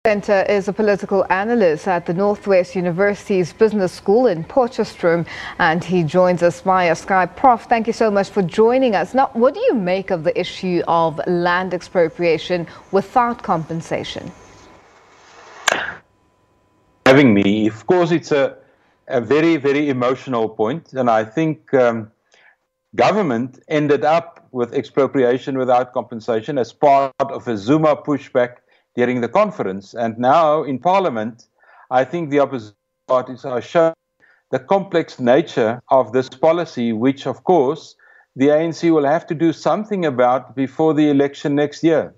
Venter is a political analyst at the Northwest University's Business School in Potchefstroom, and he joins us via Skype. Prof, thank you so much for joining us. Now, what do you make of the issue of land expropriation without compensation? Having me, of course, it's a very, very emotional point, and I think government ended up with expropriation without compensation as part of a Zuma pushback during the conference. And now in Parliament, I think the opposition parties are showing the complex nature of this policy, which, of course, the ANC will have to do something about before the election next year.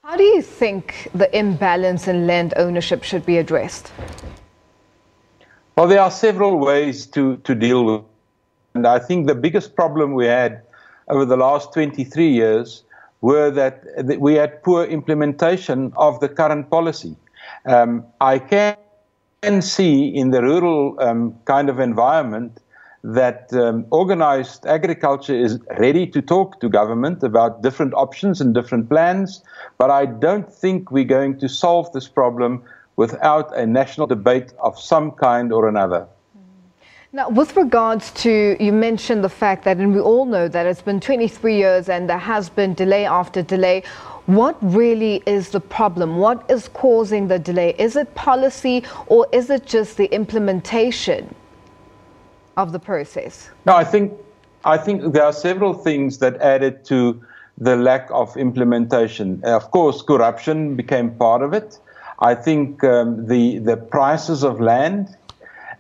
How do you think the imbalance in land ownership should be addressed? Well, there are several ways to deal with it. And I think the biggest problem we had over the last 23 years were that we had poor implementation of the current policy. I can see in the rural kind of environment that organized agriculture is ready to talk to government about different options and different plans, but I don't think we're going to solve this problem without a national debate of some kind or another. Now, with regards to, you mentioned the fact that, and we all know that it's been 23 years and there has been delay after delay. What really is the problem? What is causing the delay? Is it policy or is it just the implementation of the process? No, I think there are several things that added to the lack of implementation. Of course, corruption became part of it. I think the prices of land.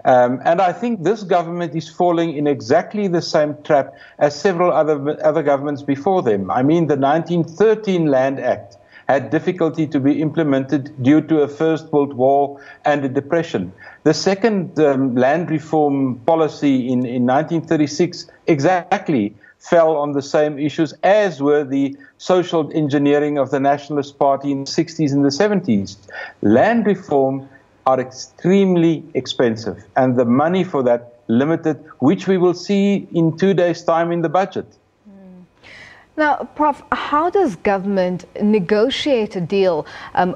And I think this government is falling in exactly the same trap as several other governments before them. I mean, the 1913 Land Act had difficulty to be implemented due to a First World War and a depression. The second land reform policy in 1936 exactly fell on the same issues, as were the social engineering of the Nationalist Party in the 60s and the 70s. Land reform are extremely expensive, and the money for that limited, which we will see in 2 days' time in the budget. Now, Prof, how does government negotiate a deal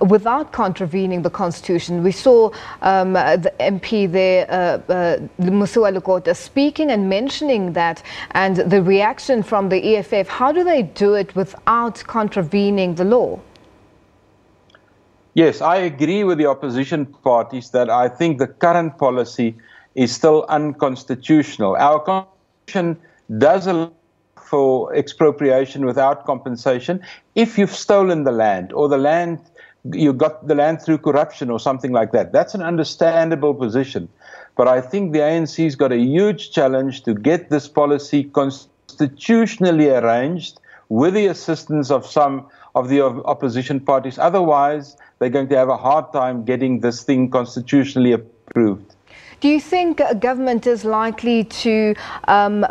without contravening the Constitution? We saw the MP there, Musiwa Lukota, speaking and mentioning that, and the reaction from the EFF. How do they do it without contravening the law? Yes, I agree with the opposition parties that I think the current policy is still unconstitutional. Our Constitution does allow for expropriation without compensation if you've stolen the land, or you got the land through corruption or something like that. That's an understandable position. But I think the ANC's got a huge challenge to get this policy constitutionally arranged with the assistance of some of the opposition parties. Otherwise, they're going to have a hard time getting this thing constitutionally approved. Do you think government is likely to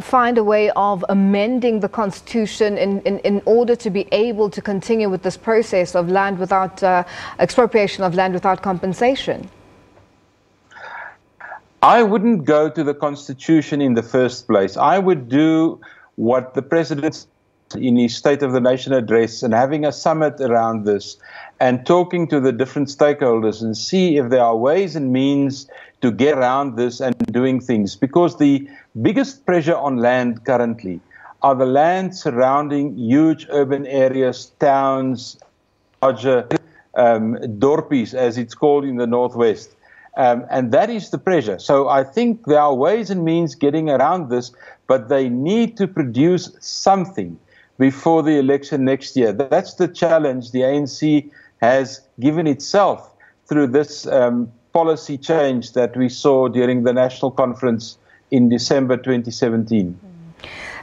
find a way of amending the Constitution in order to be able to continue with this process of land without expropriation of land without compensation? I wouldn't go to the Constitution in the first place. I would do what the President in his State of the Nation address, and having a summit around this and talking to the different stakeholders and see if there are ways and means to get around this and doing things. Because the biggest pressure on land currently are the land surrounding huge urban areas, towns, larger dorpies, as it's called in the Northwest. And that is the pressure. So I think there are ways and means getting around this, but they need to produce something before the election next year. That's the challenge the ANC has given itself through this policy change that we saw during the national conference in December 2017.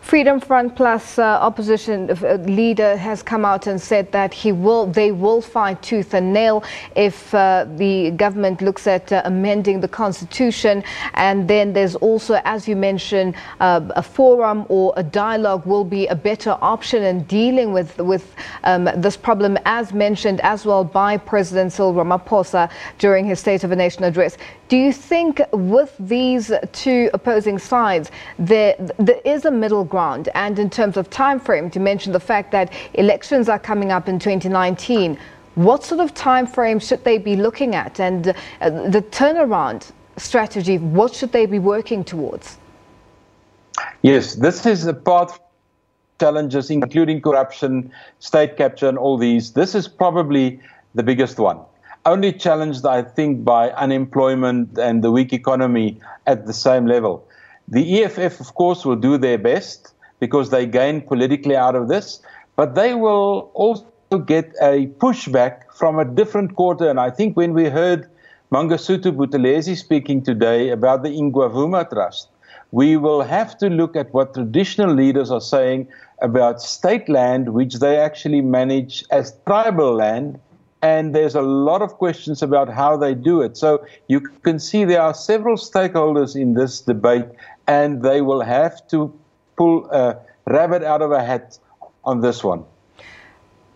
Freedom Front Plus opposition leader has come out and said that they will fight tooth and nail if the government looks at amending the Constitution. And then there's also, as you mentioned, a forum or a dialogue will be a better option in dealing with this problem, as mentioned as well by President Cyril Ramaphosa during his State of the Nation address. Do you think with these two opposing sides, there is a middle ground? And in terms of time frame, to mention the fact that elections are coming up in 2019, What sort of time frame should they be looking at? And the turnaround strategy, what should they be working towards? Yes, this is a part of challenges, including corruption, state capture, and all these. This is probably the biggest one. Only challenged, I think, by unemployment and the weak economy at the same level. The EFF, of course, will do their best because they gain politically out of this, but they will also get a pushback from a different quarter. And I think when we heard Mangosuthu Buthelezi speaking today about the Ingwavuma Trust, we will have to look at what traditional leaders are saying about state land, which they actually manage as tribal land. And there's a lot of questions about how they do it. So you can see there are several stakeholders in this debate, and they will have to pull a rabbit out of a hat on this one.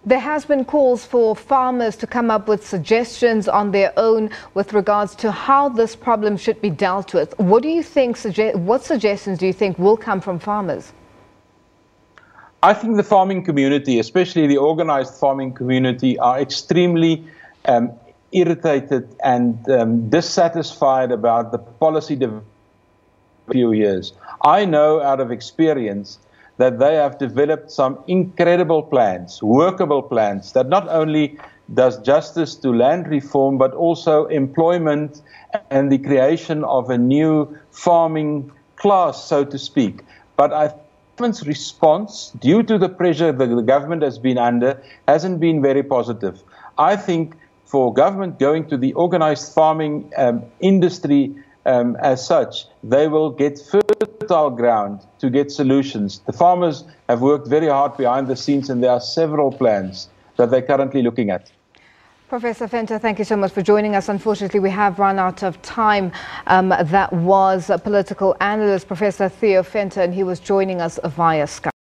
There has been calls for farmers to come up with suggestions on their own with regards to how this problem should be dealt with. What do you think? What suggestions do you think will come from farmers? I think the farming community, especially the organized farming community, are extremely irritated and dissatisfied about the policy development for a few years. I know out of experience that they have developed some incredible plans, workable plans, that not only does justice to land reform, but also employment and the creation of a new farming class, so to speak. But I think the government's response, due to the pressure that the government has been under, hasn't been very positive. I think for government going to the organized farming industry as such, they will get fertile ground to get solutions. The farmers have worked very hard behind the scenes, and there are several plans that they're currently looking at. Professor Venter, thank you so much for joining us. Unfortunately, we have run out of time. That was a political analyst, Professor Theo Venter, and he was joining us via Skype.